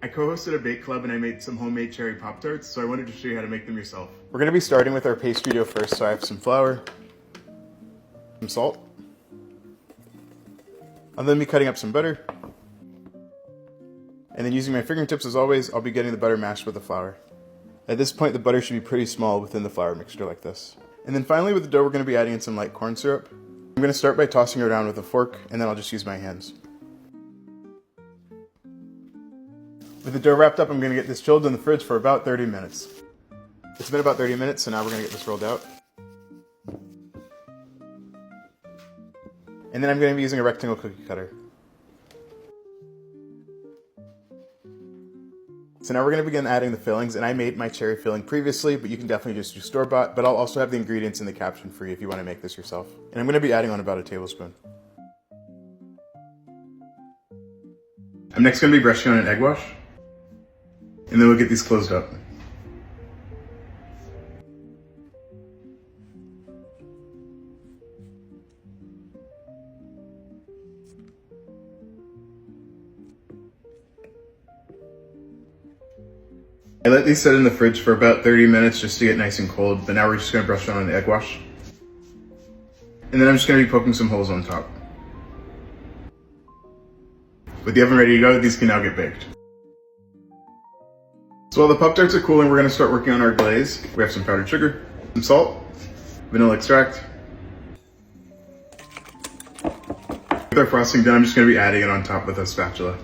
I co-hosted a bake club and I made some homemade cherry Pop-Tarts, so I wanted to show you how to make them yourself. We're going to be starting with our pastry dough first, so I have some flour, some salt. I'll then be cutting up some butter. And then using my fingertips as always, I'll be getting the butter mashed with the flour. At this point, the butter should be pretty small within the flour mixture like this. And then finally with the dough, we're going to be adding in some light corn syrup. I'm going to start by tossing it around with a fork, and then I'll just use my hands. With the dough wrapped up, I'm going to get this chilled in the fridge for about 30 minutes. It's been about 30 minutes, so now we're going to get this rolled out. And then I'm going to be using a rectangle cookie cutter. So now we're going to begin adding the fillings, and I made my cherry filling previously, but you can definitely just use store-bought, but I'll also have the ingredients in the caption for you if you want to make this yourself. And I'm going to be adding on about a tablespoon. I'm next going to be brushing on an egg wash, and then we'll get these closed up. I let these sit in the fridge for about 30 minutes just to get nice and cold, but now we're just going to brush it on the egg wash. And then I'm just going to be poking some holes on top. With the oven ready to go, these can now get baked. So while the Pop-Tarts are cooling, we're going to start working on our glaze. We have some powdered sugar, some salt, vanilla extract. With our frosting done, I'm just going to be adding it on top with a spatula.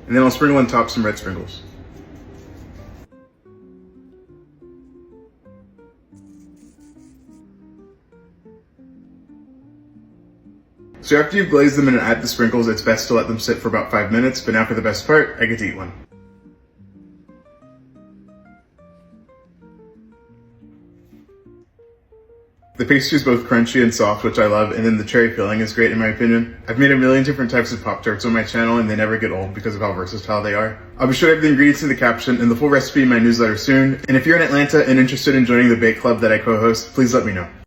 And then I'll sprinkle on top some red sprinkles. So after you've glazed them and add the sprinkles, it's best to let them sit for about 5 minutes, but now for the best part, I get to eat one. The pastry is both crunchy and soft, which I love, and then the cherry filling is great in my opinion. I've made a million different types of Pop-Tarts on my channel and they never get old because of how versatile they are. I'll be sure to have the ingredients in the caption and the full recipe in my newsletter soon. And if you're in Atlanta and interested in joining the bake club that I co-host, please let me know.